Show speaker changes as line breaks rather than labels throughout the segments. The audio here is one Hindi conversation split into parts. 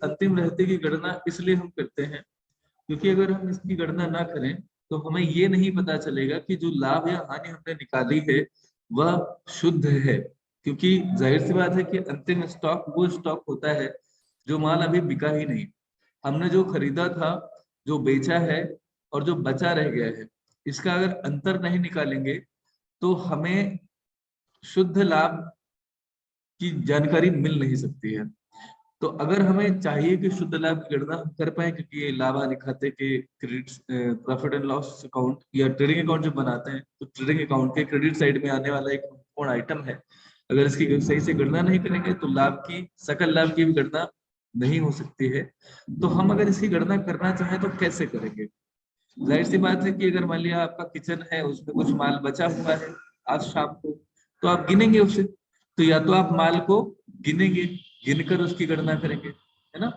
अंतिम रहते की गणना इसलिए हम करते हैं क्योंकि अगर हम इसकी गणना ना करें तो हमें ये नहीं पता चलेगा कि जो लाभ या हानि हमने निकाली है वह शुद्ध है। क्योंकि जाहिर सी बात है कि अंतिम स्टॉक वो स्टॉक होता है जो माल अभी बिका ही नहीं, हमने जो खरीदा था, जो बेचा है और जो बचा रह गया है, इसका अगर अंतर नहीं निकालेंगे तो हमें शुद्ध लाभ की जानकारी मिल नहीं सकती है। तो अगर हमें चाहिए कि शुद्ध लाभ की गणना हम कर पाए, क्योंकि ये लाभ हानि खाते के credit profit and loss account या ट्रेडिंग अकाउंट जो बनाते हैं, तो ट्रेडिंग अकाउंट के क्रेडिट साइड में आने वाला एक महत्वपूर्ण आइटम है। अगर इसकी सही से गणना नहीं करेंगे तो लाभ की, सकल लाभ की भी गणना नहीं हो सकती है। तो हम अगर इसकी गणना करना चाहें तो कैसे करेंगे? जाहिर सी बात है कि अगर मान लिया आपका किचन है, उसमें कुछ माल बचा हुआ है आज शाम को, तो आप गिनेंगे उसे। तो या तो आप माल को गिनेंगे, गिनकर उसकी गणना करेंगे, है ना।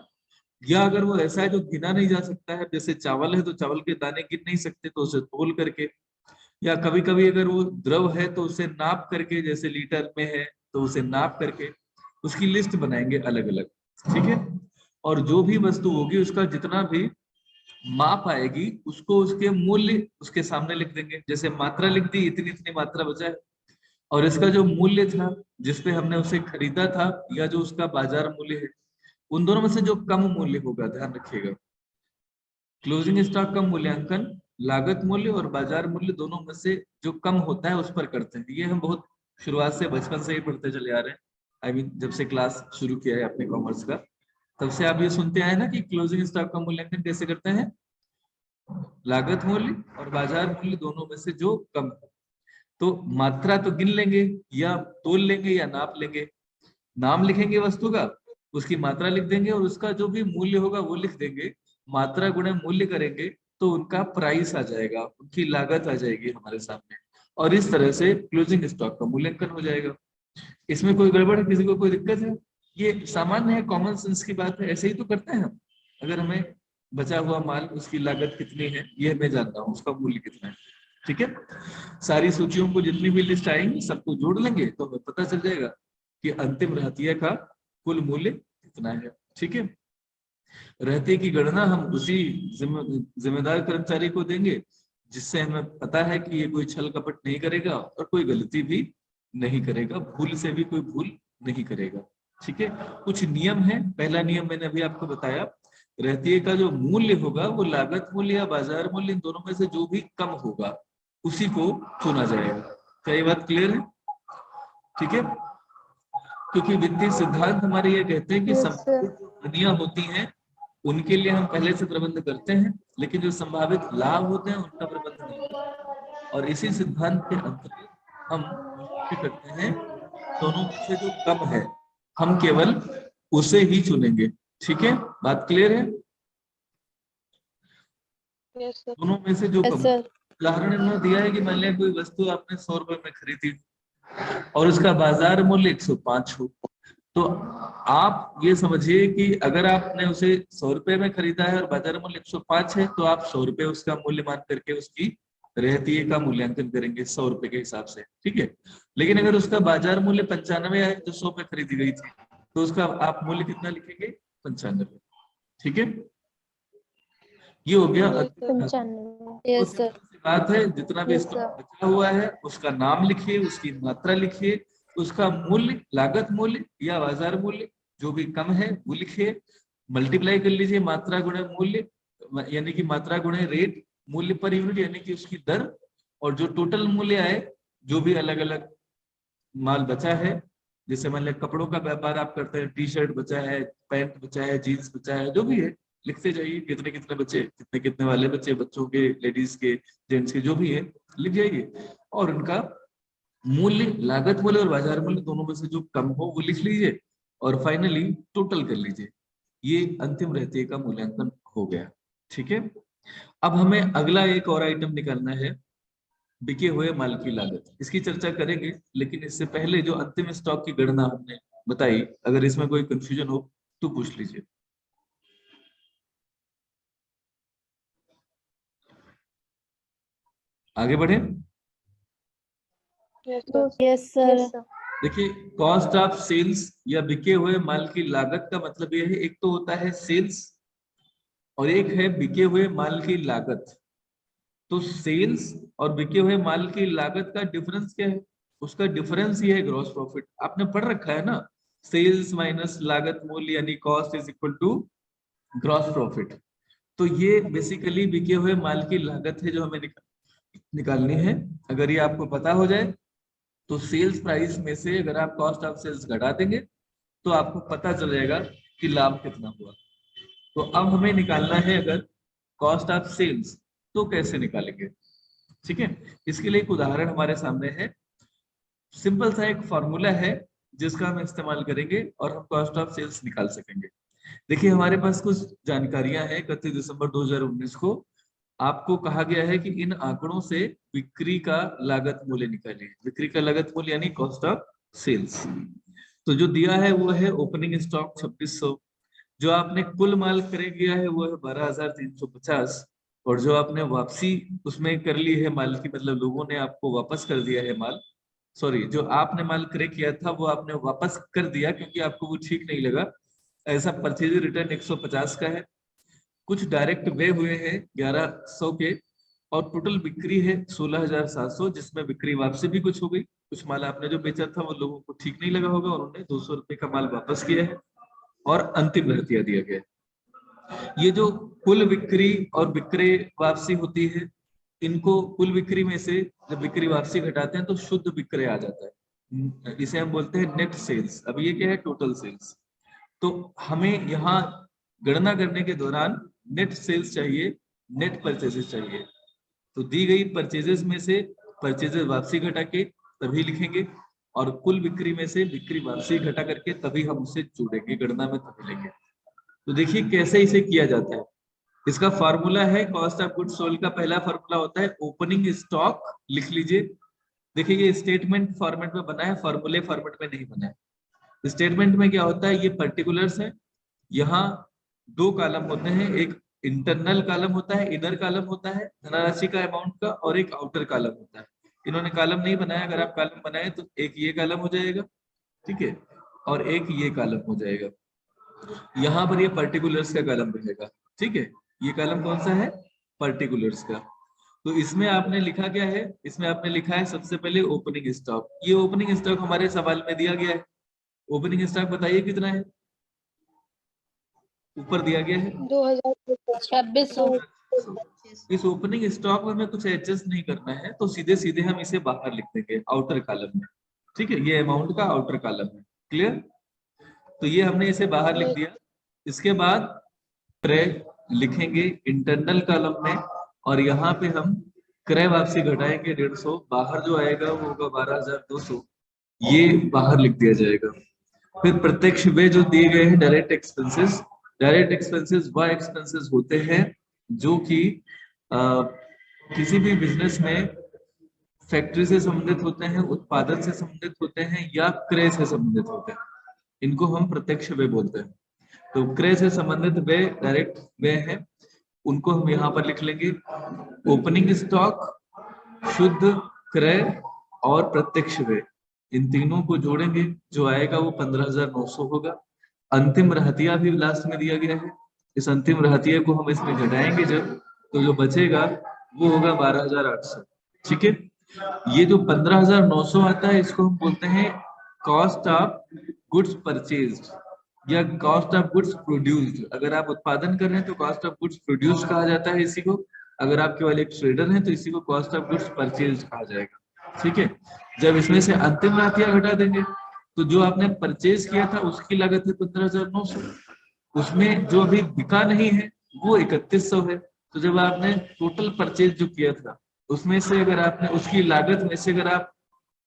या अगर वो ऐसा है जो गिना नहीं जा सकता है, जैसे चावल है तो चावल के दाने गिन नहीं सकते, तो उसे तोल करके, या कभी कभी अगर वो द्रव है तो उसे नाप करके, जैसे लीटर में है तो उसे नाप करके उसकी लिस्ट बनाएंगे अलग अलग। ठीक है। और जो भी वस्तु होगी उसका जितना भी माप आएगी उसको उसके मूल्य उसके सामने लिख देंगे। जैसे मात्रा लिख दी, इतनी इतनी मात्रा बचा है, और इसका जो मूल्य था जिसपे हमने उसे खरीदा था, या जो उसका बाजार मूल्य है, उन दोनों में से जो कम मूल्य होगा, ध्यान रखिएगा, क्लोजिंग स्टॉक का मूल्यांकन लागत मूल्य और बाजार मूल्य दोनों में से जो कम होता है उस पर करते हैं। ये हम बहुत शुरुआत से, बचपन से ही पढ़ते चले आ रहे हैं। आई मीन जब से क्लास शुरू किया है अपने कॉमर्स का, तब से आप ये सुनते आए ना कि क्लोजिंग स्टॉक का मूल्यांकन कैसे करते हैं, लागत मूल्य और बाजार मूल्य दोनों में से जो कम है। तो मात्रा तो गिन लेंगे या तोल लेंगे या नाप लेंगे, नाम लिखेंगे वस्तु का, उसकी मात्रा लिख देंगे और उसका जो भी मूल्य होगा वो लिख देंगे। मात्रा गुणे मूल्य करेंगे तो उनका प्राइस आ जाएगा, उनकी लागत आ जाएगी हमारे सामने, और इस तरह से क्लोजिंग स्टॉक का मूल्यांकन हो जाएगा। इसमें कोई गड़बड़ है, किसी को कोई दिक्कत है? ये सामान्य है, कॉमन सेंस की बात है, ऐसे ही तो करते हैं हम। अगर हमें बचा हुआ माल, उसकी लागत कितनी है ये मैं जानता हूँ, उसका मूल्य कितना है, ठीक है। सारी सूचियों को जितनी भी लिस्ट आएंगी सबको जोड़ लेंगे तो हमें पता चल जाएगा कि अंतिम रहतिया का कुल मूल्य कितना है। ठीक है। रहतिये की गणना हम उसी जिम्मेदार कर्मचारी को देंगे जिससे हमें पता है कि ये कोई छल कपट नहीं करेगा और कोई गलती भी नहीं करेगा, भूल से भी कोई भूल नहीं करेगा। ठीक है। कुछ नियम है। पहला नियम मैंने अभी आपको बताया, रहतिये का जो मूल्य होगा वो लागत मूल्य या बाजार मूल्य, इन दोनों में से जो भी कम होगा उसी को चुना जाएगा। क्या ये बात क्लियर है? ठीक है। क्योंकि वित्तीय सिद्धांत हमारे ये कहते हैं कि
यस सर।
संभावित जो हानियां होती हैं उनके लिए हम पहले से प्रबंध करते हैं, लेकिन जो संभावित लाभ होते हैं उनका प्रबंध नहीं करते। और इसी सिद्धांत के अंतर्गत हम मूल्य करते हैं, दोनों में से जो कम है हम केवल उसे ही चुनेंगे। ठीक है, बात क्लियर है?
Yes sir.
दोनों में से जो
यस
कम।
सर।
उदाहरण इन्होंने दिया है कि मान लिया कोई वस्तु आपने 100 रुपए में खरीदी और उसका बाजार मूल्य 105 हो, तो आप ये समझिए कि अगर आपने उसे 100 रुपए में खरीदा है और बाजार मूल्य 105 है, तो आप 100 रुपए उसका मूल्य मान करके उसकी रहतिये का मूल्यांकन करेंगे 100 रुपए के हिसाब से। ठीक है। लेकिन अगर उसका बाजार मूल्य 95 है, जो 100 पे खरीदी गई थी, तो उसका आप मूल्य कितना लिखेंगे? 95। ठीक है। ये हो गया
यस सर।
अंतिम।
95।
तो
यस सर।
सिंपल सी बात है, जितना भी
यस
स्टॉक
सर।
बचा हुआ है उसका नाम लिखिए, उसकी मात्रा लिखिए, उसका मूल्य, लागत मूल्य या बाजार मूल्य जो भी कम है वो लिखिए, मल्टीप्लाई कर लीजिए मात्रा गुणे मूल्य, यानी कि मात्रा गुणे रेट, मूल्य पर यूनिट यानी कि उसकी दर, और जो टोटल मूल्य आए, जो भी अलग अलग माल बचा है, जैसे मान लिया कपड़ों का व्यापार आप करते हैं, टी शर्ट बचा है, पैंट बचा है, जीन्स बचा है, जो भी है लिखते जाइए, कितने कितने बचे, कितने कितने वाले बच्चे, बच्चों के, लेडीज के, जेंट्स के, जो भी है लिख जाइए, और उनका मूल्य, लागत मूल्य और बाजार मूल्य दोनों में से जो कम हो वो लिख लीजिए, और फाइनली टोटल कर लीजिए। ये अंतिम रहतिये का मूल्यांकन हो गया। ठीक है। अब हमें अगला एक और आइटम निकालना है, बिके हुए माल की लागत। इसकी चर्चा करेंगे, लेकिन इससे पहले जो अंतिम स्टॉक की गणना हमने बताई, अगर इसमें कोई कंफ्यूजन हो तो पूछ लीजिए। आगे बढ़े।
Yes sir. Yes sir.
देखिए, कॉस्ट ऑफ सेल्स या बिके हुए माल की लागत का मतलब यह है, एक तो होता है सेल्स और एक है बिके हुए माल की लागत। तो सेल्स और बिके हुए माल की लागत का डिफरेंस क्या है? उसका डिफरेंस ये है ग्रॉस प्रॉफिट। आपने पढ़ रखा है ना, सेल्स माइनस लागत मूल्य यानी cost is equal to gross profit. तो ये बेसिकली बिके हुए माल की लागत है जो हमें निकालनी है। अगर ये आपको पता हो जाए तो सेल्स प्राइस में से अगर आप कॉस्ट ऑफ सेल्स घटा देंगे तो आपको पता चल जाएगा कि लाभ कितना हुआ। तो अब हमें निकालना है अगर कॉस्ट ऑफ सेल्स, तो कैसे निकालेंगे? ठीक है, इसके लिए एक उदाहरण हमारे सामने है। सिंपल सा एक फॉर्मूला है जिसका हम इस्तेमाल करेंगे और हम कॉस्ट ऑफ सेल्स निकाल सकेंगे। देखिए, हमारे पास कुछ जानकारियां हैं। 31 दिसंबर 2019 को आपको कहा गया है कि इन आंकड़ों से बिक्री का लागत मूल्य निकालिए। बिक्री का लागत मूल्य यानी कॉस्ट ऑफ सेल्स। तो जो दिया है वो है ओपनिंग स्टॉक 2600, जो आपने कुल माल क्रय किया है वो है 12,350, और जो आपने वापसी उसमें कर ली है माल की, मतलब लोगों ने आपको वापस कर दिया है माल, सॉरी, जो आपने माल क्रय किया था वो आपने वापस कर दिया क्योंकि आपको वो ठीक नहीं लगा, ऐसा परचेज रिटर्न 150 का है। कुछ डायरेक्ट वे हुए हैं 1100 के, और टोटल बिक्री है 16,700, जिसमें बिक्री वापसी भी कुछ हो गई। कुछ माल आपने जो बेचा था वो लोगों को ठीक नहीं लगा होगा, उन्होंने 200 रुपए का माल वापस किया है, और अंतिम रहतिया दिया गया है। ये जो कुल बिक्री और विक्रय वापसी होती है, इनको कुल बिक्री में से जब बिक्री वापसी घटाते हैं तो शुद्ध विक्रय आ जाता है। इसे हम बोलते हैं नेट सेल्स। अब ये क्या है? Total sales. तो हमें यहाँ गणना करने के दौरान नेट सेल्स चाहिए, नेट परचेजेस चाहिए। तो दी गई परचेजेस में से परचेजेस वापसी घटा के तभी लिखेंगे, और कुल बिक्री में से बिक्री वापसी घटा करके तभी हम उसे जोड़ेंगे, गणना में तभी लेंगे। तो देखिए कैसे इसे किया जाता है। इसका फार्मूला है कॉस्ट ऑफ गुड्स सोल्ड का पहला फार्मूला होता है ओपनिंग स्टॉक। लिख लीजिए। देखिए ये स्टेटमेंट फॉर्मेट में बना है, फार्मूले फॉर्मेट में नहीं बना है। स्टेटमेंट में क्या होता है, ये पर्टिकुलर्स है। यहाँ दो कॉलम होते हैं, एक इंटरनल कॉलम होता है, इनर कॉलम होता है धनराशि का अमाउंट का, और एक आउटर कॉलम होता है। इन्होंने कॉलम नहीं बनाया, अगर आप कॉलम बनाए तो एक ये कॉलम हो जाएगा, ठीक है, और एक ये कॉलम हो जाएगा। यहाँ पर ये पर्टिकुलर्स का कॉलम रहेगा, ठीक है। ये कॉलम कौन सा है? पर्टिकुलर्स का। तो इसमें आपने लिखा क्या है? इसमें आपने लिखा है सबसे पहले ओपनिंग स्टॉक। ये ओपनिंग स्टॉक हमारे सवाल में दिया गया है। ओपनिंग स्टॉक बताइए कितना है? ऊपर दिया गया है
2600।
इस ओपनिंग स्टॉक में हमें कुछ एडजस्ट नहीं करना है, तो सीधे सीधे हम इसे बाहर लिख देंगे आउटर कॉलम में, ठीक है। ये अमाउंट का आउटर कॉलम है, क्लियर। तो ये हमने इसे बाहर लिख दिया। इसके बाद क्रय लिखेंगे इंटरनल कॉलम में, और यहाँ पे हम क्रय वापसी घटाएंगे 150, बाहर जो आएगा वो होगा 12,200, ये बाहर लिख दिया जाएगा। फिर प्रत्यक्ष व्यय जो दिए गए हैं डायरेक्ट एक्सपेंसेस। डायरेक्ट एक्सपेंसेस वह एक्सपेंसेस होते हैं जो कि किसी भी बिजनेस में फैक्ट्री से संबंधित होते हैं, उत्पादन से संबंधित होते हैं, या क्रय से संबंधित होते हैं। इनको हम प्रत्यक्ष व्यय बोलते हैं। तो क्रय से संबंधित व्यय डायरेक्ट व्यय है, उनको हम यहाँ पर लिख लेंगे। ओपनिंग स्टॉक, शुद्ध क्रय और प्रत्यक्ष व्यय, इन तीनों को जोड़ेंगे, जो आएगा वो 15,900 होगा। अंतिम रहतिया भी लास्ट में दिया गया है। इस अंतिम रहतिया को हम इसमें घटाएंगे जब, तो जो बचेगा वो होगा 12,800, ठीक है। ये जो 15,900 आता है इसको हम बोलते हैं कॉस्ट ऑफ गुड्स परचेज्ड या कॉस्ट ऑफ गुड्स प्रोड्यूस्ड। अगर आप उत्पादन कर रहे हैं तो कॉस्ट ऑफ गुड्स प्रोड्यूस्ड कहा जाता है इसी को। अगर आप केवल एक ट्रेडर हैं तो इसी को कॉस्ट ऑफ गुड्स परचेज्ड कहा जाएगा, ठीक है। जब इसमें से अंतिम रहतिया घटा देंगे तो जो आपने परचेज किया था उसकी लागत है 15,900, उसमें जो अभी बिका नहीं है वो 3,100 है। तो जब आपने टोटल परचेज जो किया था उसमें से अगर आपने उसकी लागत में से अगर आप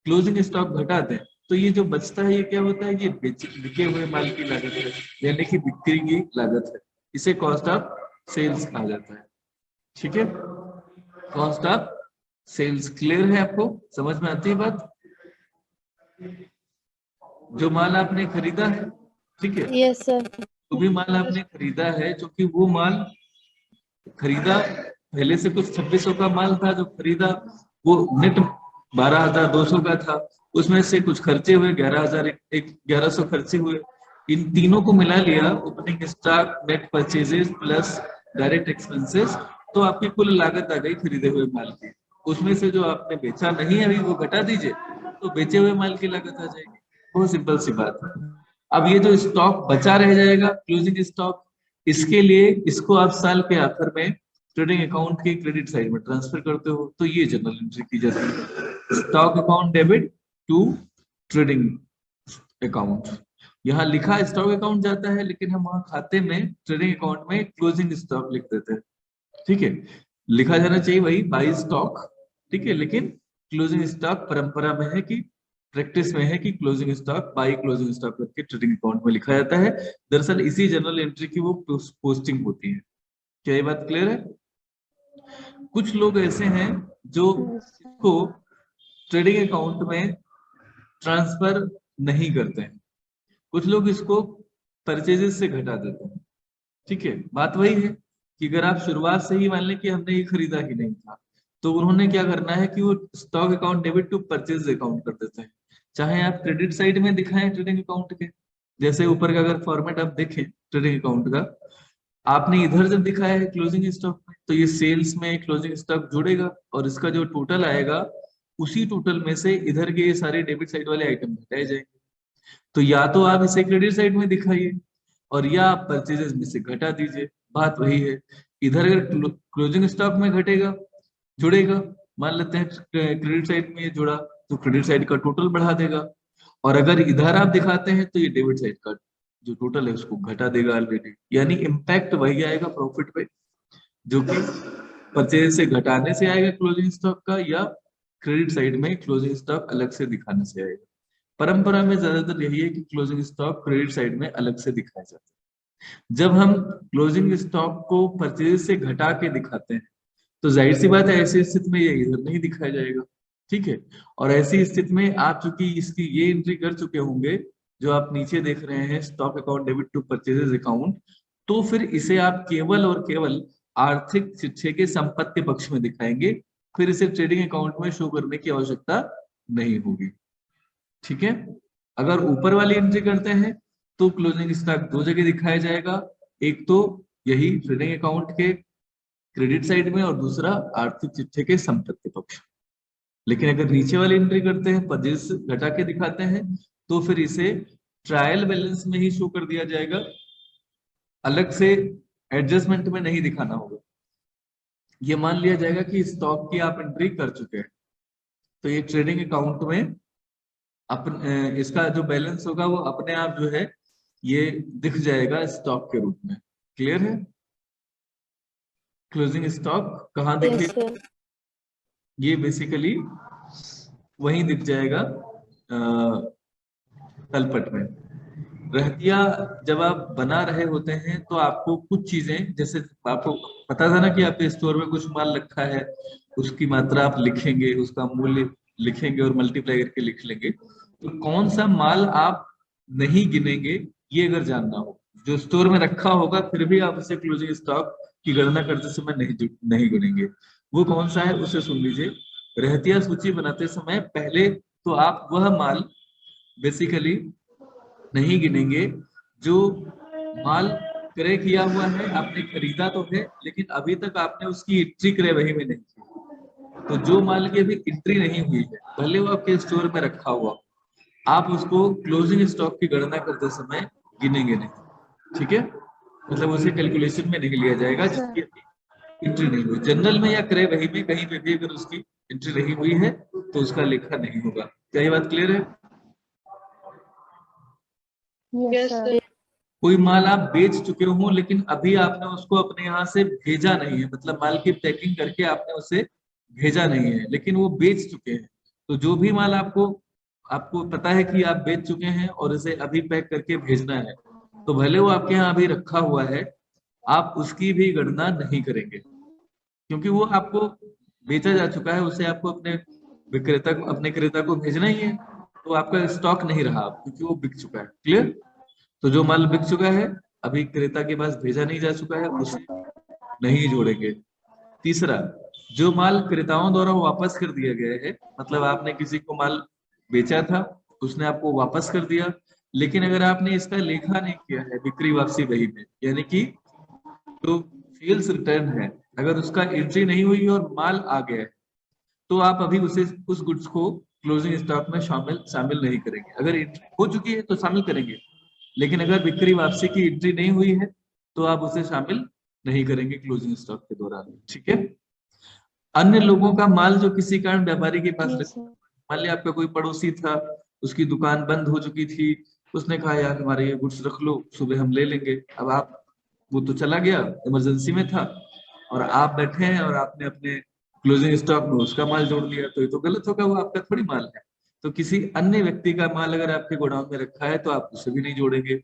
क्लोजिंग स्टॉक घटा दें तो ये जो बचता है ये क्या होता है? ये बिके हुए माल की लागत है, यानी कि बिक्री की लागत है। इसे कॉस्ट ऑफ सेल्स कहा जाता है, ठीक है। कॉस्ट ऑफ सेल्स क्लियर है? आपको समझ में आती है बात? जो माल आपने खरीदा है, ठीक है,
यस सर।
जो भी माल आपने खरीदा है, जो कि वो माल खरीदा पहले से कुछ 2600 का माल था जो खरीदा, वो नेट 12,200 का था। उसमें से कुछ खर्चे हुए 11,100 खर्चे हुए, इन तीनों को मिला लिया opening stock, net purchases plus direct expenses, तो आपकी कुल लागत आ गई खरीदे हुए माल की। उसमें से जो आपने बेचा नहीं है अभी वो घटा दीजिए, तो बेचे हुए माल की लागत आ जाएगी। बहुत सिंपल सी बात है। अब ये जो स्टॉक बचा रह जाएगा क्लोजिंग स्टॉक, इसके लिए इसको आप साल के आखिर में ट्रेडिंग अकाउंट के क्रेडिट साइड में ट्रांसफर करते हो, तो ये जनरल एंट्री की जाती है। Stock account debit to trading account. यहाँ लिखा स्टॉक अकाउंट जाता है, लेकिन हम वहां खाते में ट्रेडिंग अकाउंट में क्लोजिंग स्टॉक लिख देते हैं। ठीक है, लिखा जाना चाहिए वही बाई स्टॉक, ठीक है, लेकिन क्लोजिंग स्टॉक परंपरा में है कि प्रैक्टिस में है कि closing stock by closing stock करके ट्रेडिंग अकाउंट में लिखा जाता है। दरअसल इसी जनरल एंट्री की वो पोस्टिंग होती है। क्या ये बात क्लियर है? कुछ लोग ऐसे हैं जो इसको ट्रेडिंग अकाउंट में ट्रांसफर नहीं करते हैं, कुछ लोग इसको परचेजेस से घटा देते हैं। ठीक है, बात वही है कि अगर आप शुरुआत से ही मान लें कि हमने ये खरीदा ही नहीं था, तो उन्होंने क्या करना है कि वो stock account debit to purchase account कर देते हैं। चाहे आप क्रेडिट साइड में दिखाएं ट्रेडिंग अकाउंट के, जैसे ऊपर का अगर फॉर्मेट आप देखें ट्रेडिंग अकाउंट का, आपने इधर जब दिखाया है क्लोजिंग स्टॉक में, तो ये सेल्स में क्लोजिंग स्टॉक जुड़ेगा और इसका जो टोटल आएगा उसी टोटल में से इधर के ये सारे डेबिट साइड वाले आइटम घटाए जाएंगे। तो या तो आप इसे क्रेडिट साइड में दिखाइए और या आप परचेजेस में से घटा दीजिए। बात वही है। इधर अगर क्लोजिंग स्टॉक में घटेगा, जुड़ेगा, मान लेते हैं क्रेडिट साइड में ये जुड़ा, तो क्रेडिट साइड का टोटल बढ़ा देगा। और अगर इधर आप दिखाते हैं तो ये डेबिट साइड का जो टोटल है उसको घटा देगा ऑलरेडी। यानी इम्पैक्ट वही आएगा प्रॉफिट पे, जो कि परचेज से घटाने से आएगा क्लोजिंग स्टॉक का, या क्रेडिट साइड में क्लोजिंग स्टॉक अलग से दिखाने से आएगा। परंपरा में ज्यादातर यही है कि क्लोजिंग स्टॉक क्रेडिट साइड में अलग से दिखाया जाता है। जब हम क्लोजिंग स्टॉक को परचेज से घटा के दिखाते हैं, तो जाहिर सी बात है ऐसी स्थिति में ये इधर नहीं दिखाया जाएगा। ठीक है, और ऐसी स्थिति में आप चूंकि इसकी ये एंट्री कर चुके होंगे जो आप नीचे देख रहे हैं stock account debit to purchases account, तो फिर इसे आप केवल और केवल आर्थिक चिट्ठे के संपत्ति पक्ष में दिखाएंगे, फिर इसे ट्रेडिंग अकाउंट में शो करने की आवश्यकता नहीं होगी। ठीक है, अगर ऊपर वाली एंट्री करते हैं तो क्लोजिंग स्टॉक दो जगह दिखाया जाएगा, एक तो यही ट्रेडिंग अकाउंट के क्रेडिट साइड में और दूसरा आर्थिक चिट्ठे के संपत्ति पक्ष। लेकिन अगर नीचे वाली एंट्री करते हैं, परचेज घटा के दिखाते हैं, तो फिर इसे ट्रायल बैलेंस में ही शो कर दिया जाएगा, अलग से एडजस्टमेंट में नहीं दिखाना होगा। ये मान लिया जाएगा कि स्टॉक की आप एंट्री कर चुके हैं, तो ये ट्रेडिंग अकाउंट में इसका जो बैलेंस होगा वो अपने आप जो है ये दिख जाएगा स्टॉक के रूप में। क्लियर है? क्लोजिंग स्टॉक कहाँ दिखे? ये बेसिकली वहीं दिख जाएगा तलपट में। रहतिया जब आप बना रहे होते हैं तो आपको कुछ चीजें, जैसे आपको पता था ना कि आपके स्टोर में कुछ माल रखा है, उसकी मात्रा आप लिखेंगे, उसका मूल्य लिखेंगे और मल्टीप्लाई करके लिख लेंगे। तो कौन सा माल आप नहीं गिनेंगे, ये अगर जानना हो, जो स्टोर में रखा होगा फिर भी आप उसे क्लोजिंग स्टॉक की गणना करते समय नहीं गिनेंगे, वो कौन सा है उसे सुन लीजिए। रहतिया सूची बनाते समय पहले तो आप वह माल बेसिकली नहीं गिनेंगे जो माल क्रय किया हुआ है, आपने खरीदा तो है लेकिन अभी तक आपने उसकी एंट्री क्रय वही में नहीं की। तो जो माल की अभी एंट्री नहीं हुई है, भले वो आपके स्टोर में रखा हुआ, आप उसको क्लोजिंग स्टॉक की गणना करते समय गिनेंगे नहीं। ठीक है, मतलब उसे कैलकुलेशन में नहीं लिया जाएगा जिसकी एंट्री नहीं हुई। जनरल में या क्रय वही में कहीं पे भी अगर उसकी एंट्री नहीं हुई है तो उसका लेखा नहीं होगा। क्या ये बात क्लियर है? कोई माल आप बेच चुके हो लेकिन अभी आपने उसको अपने यहाँ से भेजा नहीं है, मतलब माल की पैकिंग करके आपने उसे भेजा नहीं है, लेकिन वो बेच चुके हैं, तो जो भी माल आपको आपको पता है कि आप बेच चुके हैं और इसे अभी पैक करके भेजना है, तो भले वो आपके यहाँ अभी रखा हुआ है, आप उसकी भी गणना नहीं करेंगे, क्योंकि वो आपको बेचा जा चुका है, उसे आपको अपने विक्रेता को, अपने क्रेता को भेजना ही है, तो आपका स्टॉक नहीं रहा क्योंकि वो बिक चुका है। क्लियर? तो जो माल बिक चुका है, अभी क्रेता के पास भेजा नहीं जा चुका है, उसे नहीं जोड़ेंगे। तीसरा, जो माल क्रेताओं द्वारा वापस कर दिया गया है, मतलब आपने किसी को माल बेचा था, उसने आपको वापस कर दिया। लेकिन अगर आपने इसका लेखा नहीं किया है बिक्री वापसी बही में, यानी कि जो सेल्स रिटर्न है, अगर उसका एंट्री नहीं हुई और माल आ गया है, तो आप अभी उस गुड्स को क्लोजिंग स्टॉक में शामिल नहीं करेंगे। अगर एंट्री हो चुकी है तो शामिल करेंगे, लेकिन अगर बिक्री वापसी की एंट्री नहीं हुई है तो आप उसे शामिल नहीं करेंगे क्लोजिंग स्टॉक के दौरान। ठीक है। अन्य लोगों का माल जो किसी कारण व्यापारी के पास
यस सर।
मान लिया आपका कोई पड़ोसी था, उसकी दुकान बंद हो चुकी थी, उसने कहा यार हमारे ये गुड्स रख लो, सुबह हम ले लेंगे। अब आप, वो तो चला गया, इमरजेंसी में था, और आप बैठे हैं और आपने अपने क्लोजिंग स्टॉक में उसका माल जोड़ लिया, तो ये तो गलत होगा, वो आपका थोड़ी माल है। तो किसी अन्य व्यक्ति का माल अगर आपके गोडाउन में रखा है तो आप उसे भी नहीं जोड़ेंगे।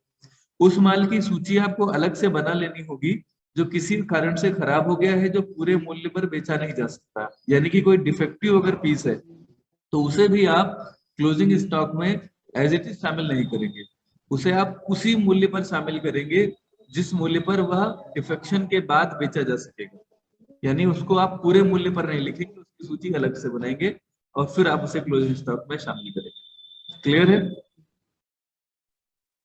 उस माल की सूची आपको अलग से बना लेनी होगी जो किसी कारण से खराब हो गया है, जो पूरे मूल्य पर बेचा नहीं जा सकता, यानी कि कोई डिफेक्टिव अगर पीस है तो उसे भी आप क्लोजिंग स्टॉक में एज इट इज शामिल नहीं करेंगे। उसे आप उसी मूल्य पर शामिल करेंगे जिस मूल्य पर वह डिफेक्शन के बाद बेचा जा सकेगा। यानी उसको आप पूरे मूल्य पर नहीं लिखेंगे, उसकी सूची अलग से बनाएंगे और फिर आप उसे क्लोजिंग स्टॉक में शामिल करेंगे। क्लियर है?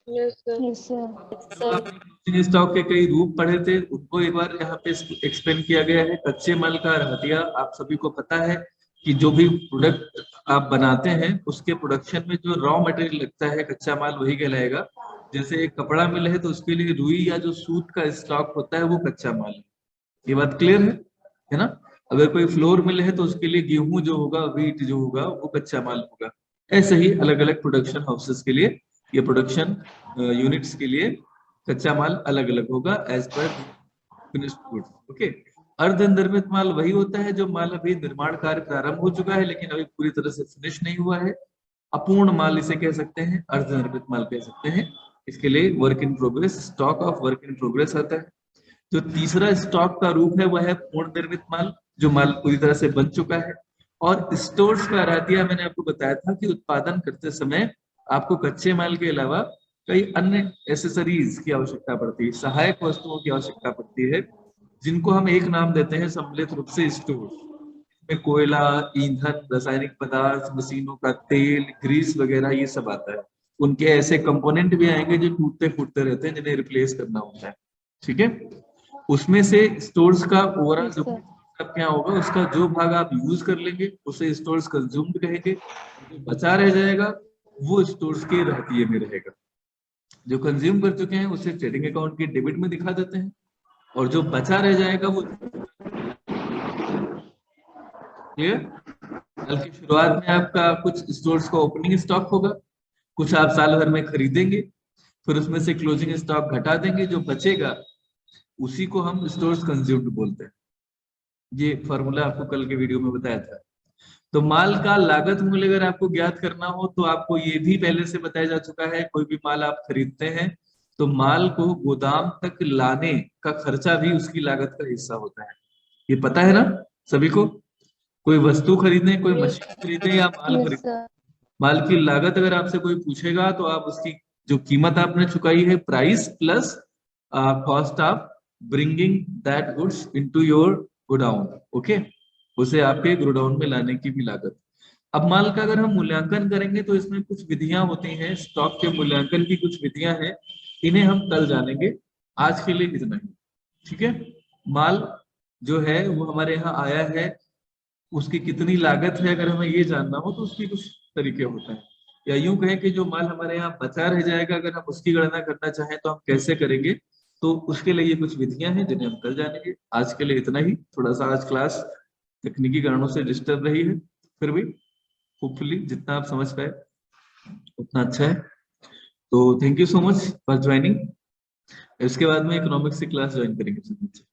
Yes sir.
क्लोजिंग स्टॉक के कई रूप पढ़े थे, उनको एक बार यहाँ पे एक्सप्लेन किया गया है। कच्चे माल का रहतिया आप सभी को पता है कि जो भी प्रोडक्ट आप बनाते हैं उसके प्रोडक्शन में जो रॉ मटेरियल लगता है, कच्चा माल वही कहलाएगा। जैसे एक कपड़ा मिल है तो उसके लिए रुई या जो सूत का स्टॉक होता है वो कच्चा माल है। ये बात क्लियर है ना? अगर कोई फ्लोर मिल है तो उसके लिए गेहूं जो होगा, व्हीट जो होगा, वो कच्चा माल होगा। ऐसे ही अलग अलग प्रोडक्शन हाउसेस के लिए, ये प्रोडक्शन यूनिट्स के लिए कच्चा माल अलग अलग होगा as per finished goods. Okay. अर्ध निर्मित माल वही होता है जो माल अभी निर्माण कार्य प्रारंभ हो चुका है लेकिन अभी पूरी तरह से फिनिश नहीं हुआ है। अपूर्ण माल इसे कह सकते हैं, अर्ध निर्मित माल कह सकते हैं। इसके लिए work in progress, stock of work in progress आता है। जो तीसरा स्टॉक का रूप है वह है पूर्ण निर्मित माल, जो माल पूरी तरह से बन चुका है। और स्टोर्स का रहतिया मैंने आपको बताया था कि उत्पादन करते समय आपको कच्चे माल के अलावा कई अन्य एसेसरीज की आवश्यकता पड़ती है, सहायक वस्तुओं की आवश्यकता पड़ती है, जिनको हम एक नाम देते हैं सम्मिलित रूप से स्टोर। में कोयला, ईंधन, रासायनिक पदार्थ, मशीनों का तेल, ग्रीस वगैरह ये सब आता है। उनके ऐसे कंपोनेंट भी आएंगे जो टूटते फूटते रहते हैं, जिन्हें रिप्लेस करना होता है। ठीक है। उसमें से स्टोर्स का ओवरऑल
यस
जो
सर।
क्या होगा, उसका जो भाग आप यूज कर लेंगे उसे स्टोर्स कंज्यूम्ड कहेंगे। जो बचा रह जाएगा वो स्टोर्स के रहतिये में रहेगा। जो कंज्यूम कर चुके हैं उसे ट्रेडिंग अकाउंट के डेबिट में दिखा देते हैं, और जो बचा रह जाएगा वो क्लियर। साल की शुरुआत में आपका कुछ स्टोर्स का ओपनिंग स्टॉक होगा, कुछ आप साल भर में खरीदेंगे, फिर उसमें से क्लोजिंग स्टॉक घटा देंगे, जो बचेगा उसी को हम स्टोर्स कंज्यूम्ड बोलते हैं। ये फॉर्मूला आपको कल के वीडियो में बताया था। तो माल का लागत मूल्य अगर आपको ज्ञात करना हो तो आपको ये भी पहले से बताया जा चुका है। कोई भी माल आप खरीदते हैं तो माल को गोदाम तक लाने का खर्चा भी उसकी लागत का हिस्सा होता है। ये पता है ना सभी को? कोई वस्तु खरीदने, कोई मशीन खरीदे या माल
यस
खरीदे,
सर।
माल की लागत अगर आपसे कोई पूछेगा तो आप उसकी जो कीमत आपने चुकाई है, price plus cost of bringing that goods into your godown, okay, उसे आपके गोडाउन में लाने की भी लागत। अब माल का अगर हम मूल्यांकन करेंगे तो इसमें कुछ विधियां होती हैं, स्टॉक के मूल्यांकन की कुछ विधियां हैं, इन्हें हम कल जानेंगे। आज के लिए इतना ही। ठीक है। माल जो है वो हमारे यहाँ आया है, उसकी कितनी लागत है अगर हमें ये जानना हो तो उसकी कुछ तरीके होते हैं। या यूं कहें कि जो माल हमारे यहाँ बचा रह जाएगा अगर हम उसकी गणना करना चाहें तो हम कैसे करेंगे, तो उसके लिए ये कुछ विधियां हैं जिन्हें हम कल जानेंगे। आज के लिए इतना ही। थोड़ा सा आज क्लास तकनीकी कारणों से डिस्टर्ब रही है, फिर भी होपफुली जितना आप समझ पाए उतना अच्छा है। तो thank you so much for joining. इसके बाद में इकोनॉमिक्स की क्लास ज्वाइन करेंगे सब बच्चे।